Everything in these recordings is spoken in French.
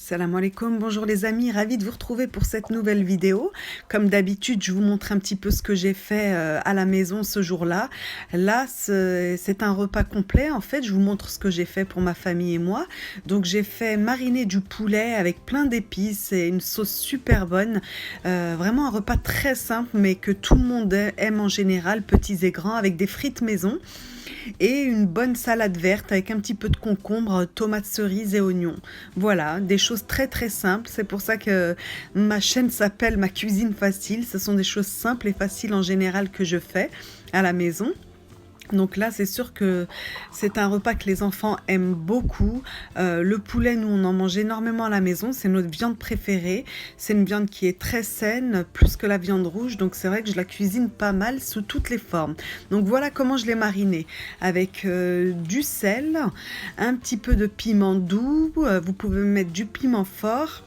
Salam alaikum, bonjour les amis, ravi de vous retrouver pour cette nouvelle vidéo. Comme d'habitude, je vous montre un petit peu ce que j'ai fait à la maison ce jour-là. Là, c'est un repas complet. En fait, je vous montre ce que j'ai fait pour ma famille et moi. Donc, j'ai fait mariner du poulet avec plein d'épices et une sauce super bonne. Vraiment un repas très simple, mais que tout le monde aime en général, petits et grands, avec des frites maison. Et une bonne salade verte avec un petit peu de concombre, tomates cerises et oignons. Voilà, des choses très très simples. C'est pour ça que ma chaîne s'appelle Ma cuisine facile. Ce sont des choses simples et faciles en général que je fais à la maison. Donc là, c'est sûr que c'est un repas que les enfants aiment beaucoup. Le poulet, nous, on en mange énormément à la maison. C'est notre viande préférée. C'est une viande qui est très saine, plus que la viande rouge. Donc c'est vrai que je la cuisine pas mal sous toutes les formes. Donc voilà comment je l'ai marinée. Avec du sel, un petit peu de piment doux. Vous pouvez mettre du piment fort.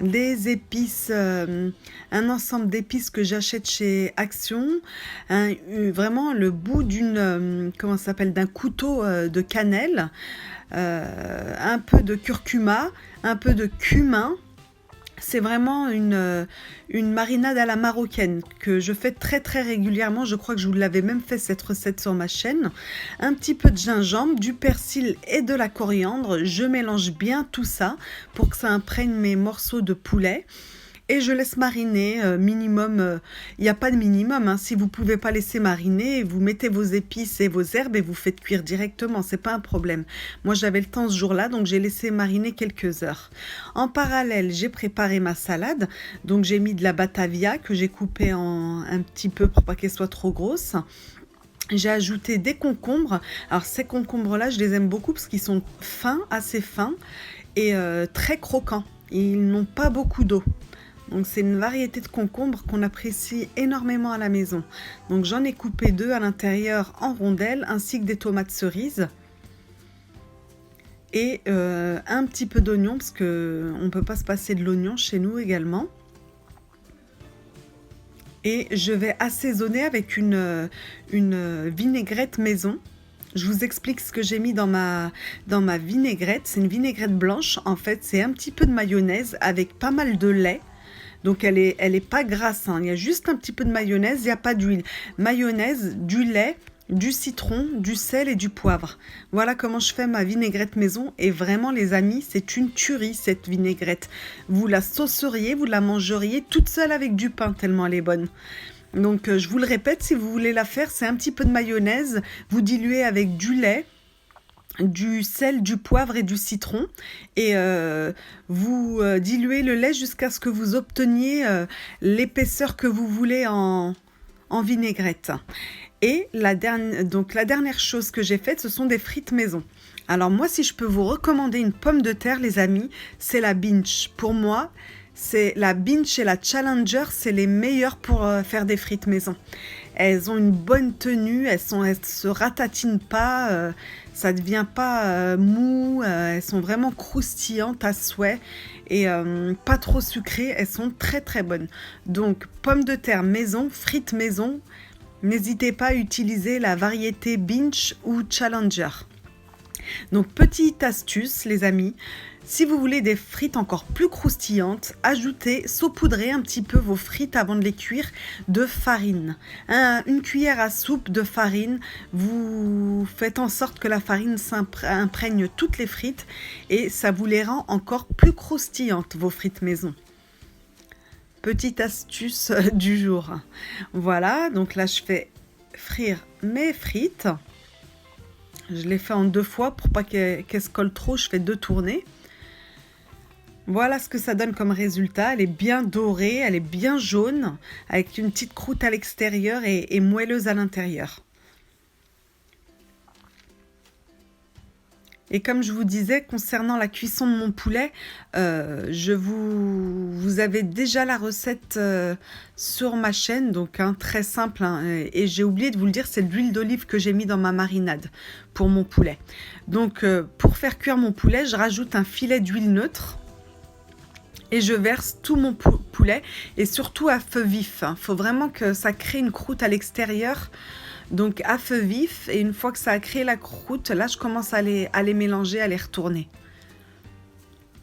Des épices, un ensemble d'épices que j'achète chez Action, vraiment le bout d'une, comment ça s'appelle, d'un couteau de cannelle, un peu de curcuma, un peu de cumin. C'est vraiment une marinade à la marocaine que je fais très très régulièrement. Je crois que je vous l'avais même fait cette recette sur ma chaîne. Un petit peu de gingembre, du persil et de la coriandre. Je mélange bien tout ça pour que ça imprègne mes morceaux de poulet. Et je laisse mariner minimum, il n'y a pas de minimum, hein. Si vous ne pouvez pas laisser mariner, vous mettez vos épices et vos herbes et vous faites cuire directement, c'est pas un problème. Moi j'avais le temps ce jour-là, donc j'ai laissé mariner quelques heures. En parallèle, j'ai préparé ma salade, donc j'ai mis de la batavia que j'ai coupée en un petit peu pour pas qu'elle soit trop grosse. J'ai ajouté des concombres. Alors ces concombres-là, je les aime beaucoup parce qu'ils sont fins, assez fins et très croquants. Ils n'ont pas beaucoup d'eau. Donc c'est une variété de concombres qu'on apprécie énormément à la maison. Donc j'en ai coupé 2 à l'intérieur en rondelles, ainsi que des tomates cerises. Et un petit peu d'oignon, parce qu'on ne peut pas se passer de l'oignon chez nous également. Et je vais assaisonner avec une vinaigrette maison. Je vous explique ce que j'ai mis dans ma vinaigrette. C'est une vinaigrette blanche. En fait, c'est un petit peu de mayonnaise avec pas mal de lait. Donc elle est pas grasse, hein. Il y a juste un petit peu de mayonnaise, il n'y a pas d'huile. Mayonnaise, du lait, du citron, du sel et du poivre. Voilà comment je fais ma vinaigrette maison. Et vraiment les amis, c'est une tuerie cette vinaigrette. Vous la sauceriez, vous la mangeriez toute seule avec du pain tellement elle est bonne. Donc je vous le répète, si vous voulez la faire, c'est un petit peu de mayonnaise, vous diluez avec du lait, du sel, du poivre et du citron et vous diluez le lait jusqu'à ce que vous obteniez l'épaisseur que vous voulez en vinaigrette. Et la dernière chose que j'ai faite, ce sont des frites maison. Alors moi, si je peux vous recommander une pomme de terre, les amis, c'est la Binch. Pour moi, c'est la Binch et la Challenger, c'est les meilleures pour faire des frites maison. Elles ont une bonne tenue, elles se ratatinent pas, ça devient pas mou, elles sont vraiment croustillantes à souhait et pas trop sucrées, elles sont très très bonnes. Donc pommes de terre maison, frites maison, n'hésitez pas à utiliser la variété Binch ou Challenger. Donc petite astuce les amis, si vous voulez des frites encore plus croustillantes, saupoudrez un petit peu vos frites avant de les cuire de farine. Une cuillère à soupe de farine, vous faites en sorte que la farine imprègne toutes les frites et ça vous les rend encore plus croustillantes, vos frites maison. Petite astuce du jour. Voilà, donc là je fais frire mes frites. Je les fais en 2 fois pour pas qu'elles se collent trop, je fais 2 tournées. Voilà ce que ça donne comme résultat. Elle est bien dorée, elle est bien jaune, avec une petite croûte à l'extérieur et moelleuse à l'intérieur. Et comme je vous disais, concernant la cuisson de mon poulet, vous avez déjà la recette sur ma chaîne, donc très simple. Et j'ai oublié de vous le dire, c'est de l'huile d'olive que j'ai mis dans ma marinade pour mon poulet. Donc pour faire cuire mon poulet, je rajoute un filet d'huile neutre. Et je verse tout mon poulet et surtout à feu vif. Il faut vraiment que ça crée une croûte à l'extérieur. Donc à feu vif. Et une fois que ça a créé la croûte, là je commence à les mélanger, à les retourner.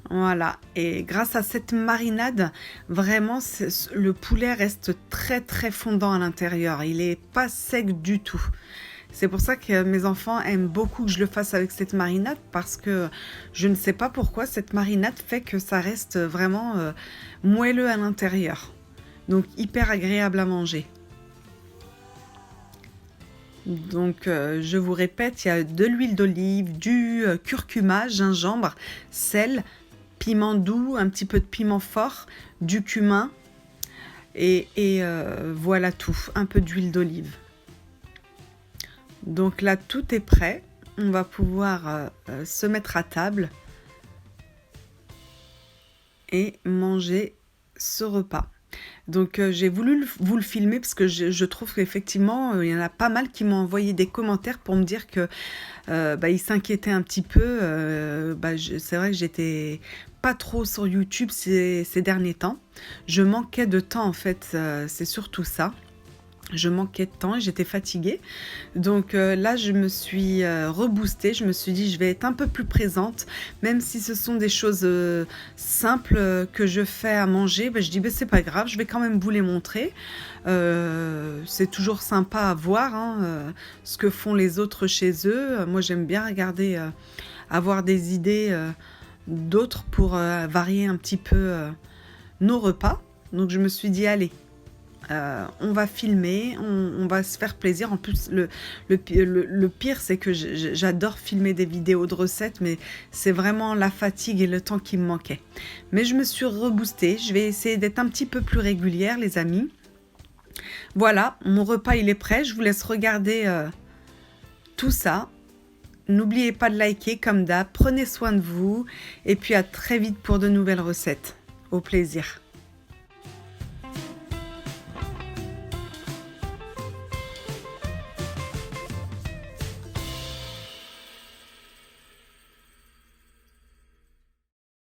Voilà, et grâce à cette marinade, vraiment, le poulet reste très très fondant à l'intérieur. Il est pas sec du tout. C'est pour ça que mes enfants aiment beaucoup que je le fasse avec cette marinade, parce que je ne sais pas pourquoi cette marinade fait que ça reste vraiment moelleux à l'intérieur. Donc hyper agréable à manger. Donc je vous répète, il y a de l'huile d'olive, du curcuma, gingembre, sel, piment doux, un petit peu de piment fort, du cumin et voilà tout, un peu d'huile d'olive. Donc là, tout est prêt. On va pouvoir se mettre à table et manger ce repas. Donc j'ai voulu vous le filmer parce que je trouve qu'effectivement, il y en a pas mal qui m'ont envoyé des commentaires pour me dire que ils s'inquiétaient un petit peu. C'est vrai que j'étais pas trop sur YouTube ces derniers temps. Je manquais de temps en fait, c'est surtout ça. Je manquais de temps et j'étais fatiguée. Donc là, je me suis reboostée. Je me suis dit, je vais être un peu plus présente. Même si ce sont des choses simples que je fais à manger, je dis, c'est pas grave, je vais quand même vous les montrer. C'est toujours sympa à voir ce que font les autres chez eux. Moi, j'aime bien regarder, avoir des idées d'autres pour varier un petit peu nos repas. Donc je me suis dit, allez. On va filmer, on va se faire plaisir. En plus, le pire, c'est que j'adore filmer des vidéos de recettes, mais c'est vraiment la fatigue et le temps qui me manquait. Mais je me suis reboostée. Je vais essayer d'être un petit peu plus régulière, les amis. Voilà, mon repas, il est prêt. Je vous laisse regarder tout ça. N'oubliez pas de liker, comme d'hab. Prenez soin de vous. Et puis, à très vite pour de nouvelles recettes. Au plaisir.